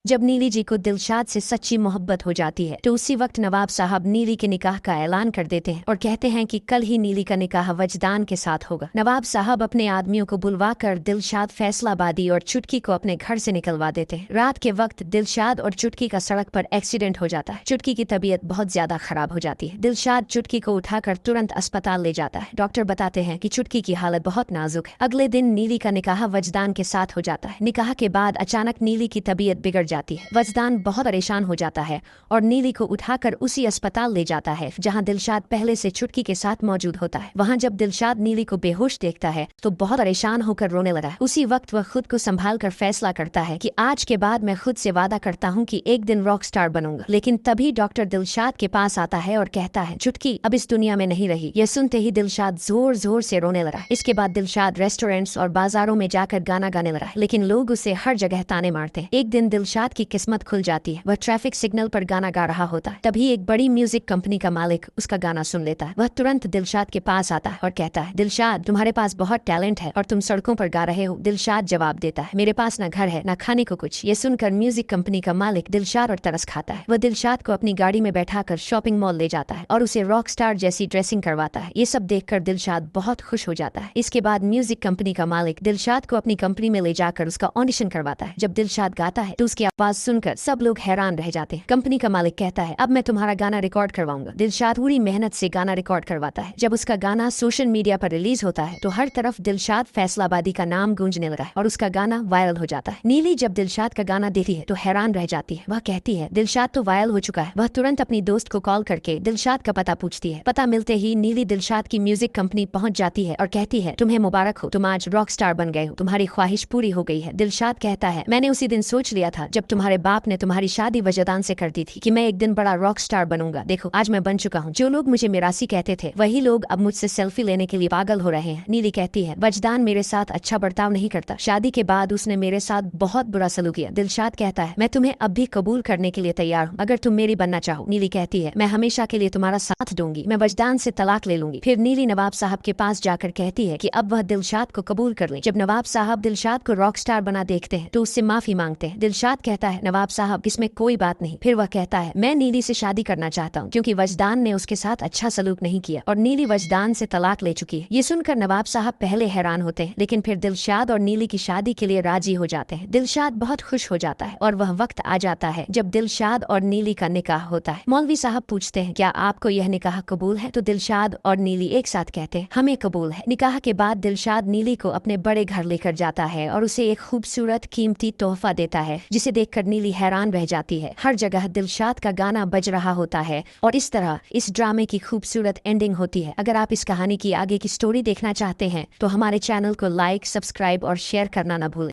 जब नीली जी को दिलशाद से सच्ची मोहब्बत हो जाती है तो उसी वक्त नवाब साहब नीली के निकाह का ऐलान कर देते हैं और कहते हैं कि कल ही नीली का निकाह वजदान के साथ होगा। नवाब साहब अपने आदमियों को बुलवाकर दिलशाद, फैसलाबादी और चुटकी को अपने घर से निकलवा देते हैं। रात के वक्त दिलशाद और चुटकी का सड़क पर एक्सीडेंट हो जाता है। चुटकी की तबीयत बहुत ज्यादा खराब हो जाती है। दिलशाद चुटकी को उठाकर तुरंत अस्पताल ले जाता है। डॉक्टर बताते हैं कि चुटकी की हालत बहुत नाजुक है। अगले दिन नीली का निकाह वजदान के साथ हो जाता है। निकाह के बाद अचानक नीली की तबीयत बिगड़ जाती है। वजदान बहुत परेशान हो जाता है और नीली को उठाकर उसी अस्पताल ले जाता है जहां दिलशाद पहले से चुटकी के साथ मौजूद होता है। वहां जब दिलशाद नीली को बेहोश देखता है तो बहुत परेशान होकर रोने लगा है। उसी वक्त वह खुद को संभाल कर फैसला करता है कि आज के बाद मैं खुद से वादा करता हूँ कि एक दिन रॉक स्टार बनूंगा। लेकिन तभी डॉक्टर दिलशाद के पास आता है और कहता है चुटकी अब इस दुनिया में नहीं रही। यह सुनते ही दिलशाद जोर जोर से रोने लगा। इसके बाद दिलशाद रेस्टोरेंट्स और बाजारों में जाकर गाना गाने लगा, लेकिन लोग उसे हर जगह ताने मारते हैं। एक दिन दिलशाद की किस्मत खुल जाती है। वह ट्रैफिक सिग्नल पर गाना गा रहा होता है। तभी एक बड़ी म्यूजिक कंपनी का मालिक उसका गाना सुन लेता है। वह तुरंत दिलशाद के पास आता है और कहता है दिलशाद तुम्हारे पास बहुत टैलेंट है और तुम सड़कों पर गा रहे हो। दिलशाद जवाब देता है मेरे पास न घर है न खाने को कुछ। ये सुनकर म्यूजिक कंपनी का मालिक दिलशाद और तरस खाता है। वह दिलशाद को अपनी गाड़ी में बैठाकर शॉपिंग मॉल ले जाता है और उसे रॉक स्टार जैसी ड्रेसिंग करवाता है। ये सब देखकर दिलशाद बहुत खुश हो जाता है। इसके बाद म्यूजिक कंपनी का मालिक दिलशाद को अपनी कंपनी में ले जाकर उसका ऑडिशन करवाता है। जब दिलशाद गाता है तो उसकी आवाज सुनकर सब लोग हैरान रह जाते हैं। कंपनी का मालिक कहता है अब मैं तुम्हारा गाना रिकॉर्ड करवाऊंगा। दिलशाद पूरी मेहनत से गाना रिकॉर्ड करवाता है। जब उसका गाना सोशल मीडिया पर रिलीज होता है तो हर तरफ दिलशाद फैसलाबादी का नाम गूंजने लगा है और उसका गाना वायरल हो जाता है। नीली जब दिलशाद का गाना देखती है तो हैरान रह जाती है। वह कहती है दिलशाद तो वायरल हो चुका है। वह तुरंत अपनी दोस्त को कॉल करके दिलशाद का पता पूछती है। पता मिलते ही नीली दिलशाद की म्यूजिक कंपनी पहुंच जाती है और कहती है तुम्हें मुबारक हो, तुम आज रॉक स्टार बन गए हो, तुम्हारी ख्वाहिश पूरी हो गई है। दिलशाद कहता है मैंने उसी दिन सोच लिया था जब तुम्हारे बाप ने तुम्हारी शादी वजदान से कर दी थी कि मैं एक दिन बड़ा रॉक स्टार बनूंगा। देखो आज मैं बन चुका हूँ। जो लोग मुझे मिरासी कहते थे वही लोग अब मुझसे सेल्फी लेने के लिए पागल हो रहे हैं। नीली कहती है वजदान मेरे साथ अच्छा बर्ताव नहीं करता। शादी के बाद उसने मेरे साथ बहुत बुरा सलूक किया। दिलशाद कहता है मैं तुम्हें अब भी कबूल करने के लिए तैयार हूँ अगर तुम मेरी बनना चाहो। नीली कहती है मैं हमेशा के लिए तुम्हारा साथ दूंगी, मैं वजदान से तलाक ले लूंगी। फिर नीली नवाब साहब के पास जाकर कहती है कि अब वह दिलशाद को कबूल कर ले। जब नवाब साहब दिलशाद को रॉक स्टार बना देखते हैं तो उससे माफी मांगते हैं। दिलशाद कहता है नवाब साहब इसमें कोई बात नहीं। फिर वह कहता है मैं नीली से शादी करना चाहता हूँ क्योंकि वजदान ने उसके साथ अच्छा सलूक नहीं किया और नीली वजदान से तलाक ले चुकी है। ये सुनकर नवाब साहब पहले हैरान होते हैं लेकिन फिर दिलशाद और नीली की शादी के लिए राजी हो जाते हैं। दिलशाद बहुत खुश हो जाता है और वह वक्त आ जाता है जब दिलशाद और नीली का निकाह होता है। मौलवी साहब पूछते हैं क्या आपको यह निकाह कबूल है? तो दिलशाद और नीली एक साथ कहते हैं हमें कबूल है। निकाह के बाद दिलशाद नीली को अपने बड़े घर लेकर जाता है और उसे एक खूबसूरत कीमती तोहफा देता है जिसे देखकर नीली हैरान रह जाती है। हर जगह दिलशाद का गाना बज रहा होता है और इस तरह इस ड्रामे की खूबसूरत एंडिंग होती है। अगर आप इस कहानी की आगे की स्टोरी देखना चाहते हैं तो हमारे चैनल को लाइक, सब्सक्राइब और शेयर करना न भूलें।